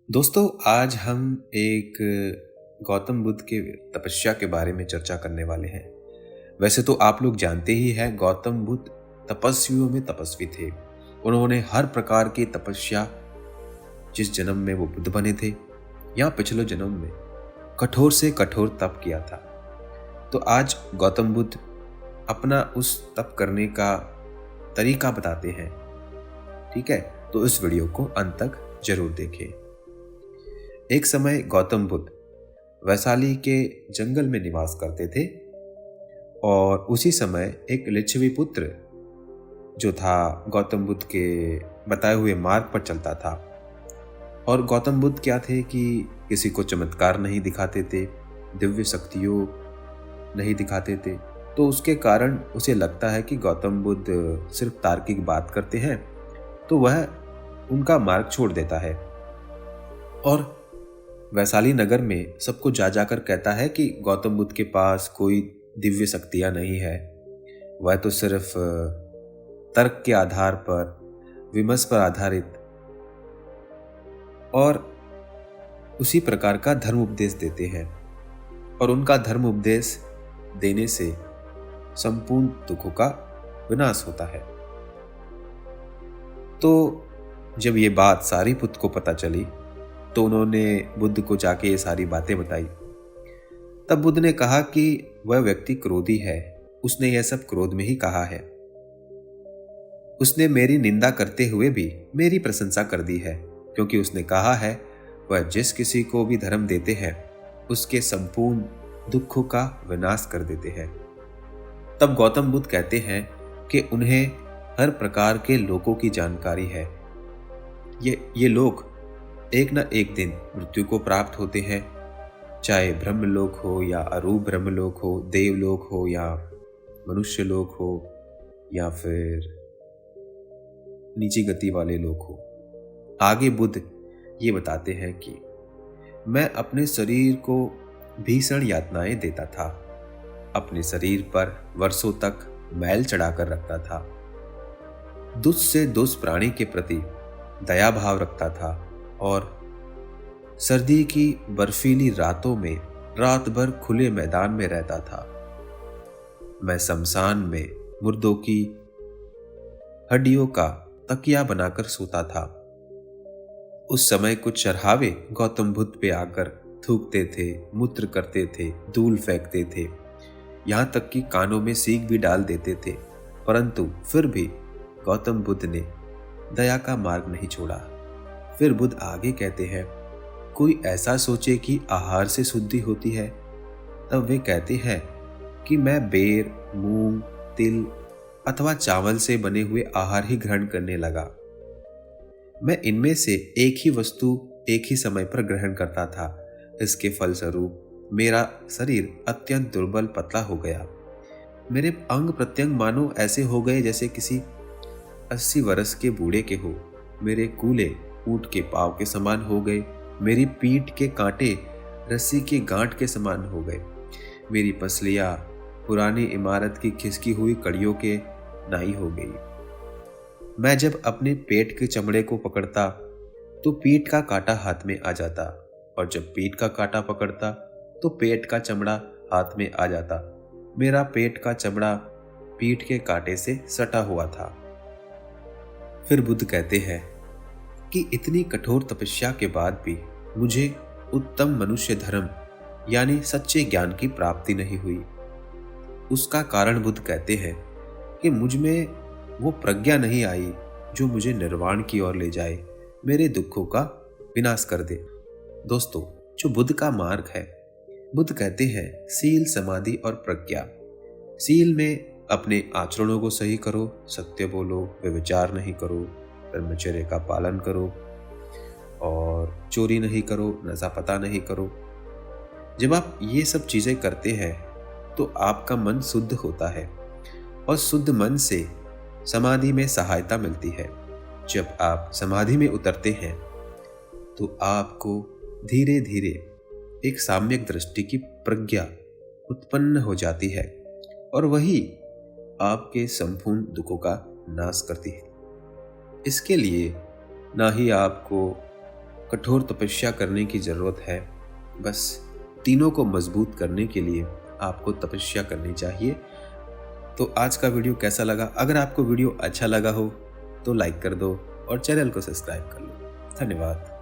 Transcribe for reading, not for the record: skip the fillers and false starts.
दोस्तों, आज हम एक गौतम बुद्ध के तपस्या के बारे में चर्चा करने वाले हैं। वैसे तो आप लोग जानते ही हैं, गौतम बुद्ध तपस्वियों में तपस्वी थे। उन्होंने हर प्रकार की तपस्या, जिस जन्म में वो बुद्ध बने थे या पिछले जन्म में, कठोर से कठोर तप किया था। तो आज गौतम बुद्ध अपना उस तप करने का तरीका बताते हैं। ठीक है, तो इस वीडियो को अंत तक जरूर देखें। एक समय गौतम बुद्ध वैशाली के जंगल में निवास करते थे और उसी समय एक लिच्छवी पुत्र जो था गौतम बुद्ध के बताए हुए मार्ग पर चलता था। और गौतम बुद्ध क्या थे कि किसी को चमत्कार नहीं दिखाते थे, दिव्य शक्तियों नहीं दिखाते थे। तो उसके कारण उसे लगता है कि गौतम बुद्ध सिर्फ तार्किक बात करते हैं, तो वह उनका मार्ग छोड़ देता है और वैशाली नगर में सबको जा जाकर कहता है कि गौतम बुद्ध के पास कोई दिव्य शक्तियां नहीं है। वह तो सिर्फ तर्क के आधार पर, विमर्श पर आधारित और उसी प्रकार का धर्म उपदेश देते हैं। और उनका धर्म उपदेश देने से संपूर्ण दुखों का विनाश होता है। तो जब ये बात सारीपुत्र को पता चली तो उन्होंने बुद्ध को जाके ये सारी बातें बताई। तब बुद्ध ने कहा कि वह व्यक्ति क्रोधी है, उसने यह सब क्रोध में ही कहा है। उसने मेरी निंदा करते हुए भी मेरी प्रशंसा कर दी है, क्योंकि उसने कहा है वह जिस किसी को भी धर्म देते हैं उसके संपूर्ण दुखों का विनाश कर देते हैं। तब गौतम बुद्ध कहते हैं कि उन्हें हर प्रकार के लोगों की जानकारी है। ये लोग एक न एक दिन मृत्यु को प्राप्त होते हैं, चाहे ब्रह्मलोक हो या अरूप ब्रह्मलोक हो, देवलोक हो या मनुष्य लोक हो या फिर नीची गति वाले लोक हो। आगे बुद्ध ये बताते हैं कि मैं अपने शरीर को भीषण यातनाएं देता था, अपने शरीर पर वर्षों तक मैल चढ़ाकर रखता था, दुष्ट से दुष्ट प्राणी के प्रति दया भाव रखता था और सर्दी की बर्फीली रातों में रात भर खुले मैदान में रहता था। मैं शमशान में मुर्दों की हड्डियों का तकिया बनाकर सोता था। उस समय कुछ चरहावे गौतम बुद्ध पे आकर थूकते थे, मूत्र करते थे, धूल फेंकते थे, यहां तक कि कानों में सींग भी डाल देते थे, परंतु फिर भी गौतम बुद्ध ने दया का मार्ग नहीं छोड़ा। फिर बुद्ध आगे कहते हैं, कोई ऐसा सोचे कि आहार से शुद्धि होती है, तब वे कहते हैं कि मैं बेर, मूंग, तिल अथवा चावल से बने हुए आहार ही ग्रहण करने लगा। मैं इनमें से एक ही वस्तु एक ही समय पर ग्रहण करता था। इसके फलस्वरूप मेरा शरीर अत्यंत दुर्बल पतला हो गया। मेरे अंग प्रत्यंग मानो ऐसे हो गए जैसे किसी 80 वर्ष के बूढ़े के हो। मेरे कूले ऊंट के पांव के समान हो गए, मेरी पीठ के कांटे रस्सी के गांठ के समान हो गए, मेरी पसलियां पुरानी इमारत की खिसकी हुई कड़ियों के नाई हो गई। मैं जब अपने पेट के चमड़े को पकड़ता तो पीठ का कांटा हाथ में आ जाता, और जब पीठ का कांटा पकड़ता तो पेट का चमड़ा हाथ में आ जाता। मेरा पेट का चमड़ा पीठ के कांटे से सटा हुआ था। फिर बुद्ध कहते हैं कि इतनी कठोर तपस्या के बाद भी मुझे उत्तम मनुष्य धर्म यानी सच्चे ज्ञान की प्राप्ति नहीं हुई। उसका कारण बुद्ध कहते हैं कि मुझ में वो प्रज्ञा नहीं आई जो मुझे निर्वाण की ओर ले जाए, मेरे दुखों का विनाश कर दे। दोस्तों, जो बुद्ध का मार्ग है, बुद्ध कहते हैं सील, समाधि और प्रज्ञा। सील में अपने आचरणों को सही करो, सत्य बोलो, व्यभिचार नहीं करो, ब्रह्मचर्य का पालन करो और चोरी नहीं करो, नशा पता नहीं करो। जब आप ये सब चीजें करते हैं तो आपका मन शुद्ध होता है और शुद्ध मन से समाधि में सहायता मिलती है। जब आप समाधि में उतरते हैं तो आपको धीरे धीरे एक साम्यक दृष्टि की प्रज्ञा उत्पन्न हो जाती है और वही आपके संपूर्ण दुखों का नाश करती है। इसके लिए ना ही आपको कठोर तपस्या करने की जरूरत है। बस तीनों को मजबूत करने के लिए आपको तपस्या करनी चाहिए। तो आज का वीडियो कैसा लगा? अगर आपको वीडियो अच्छा लगा हो तो लाइक कर दो और चैनल को सब्सक्राइब कर लो। धन्यवाद।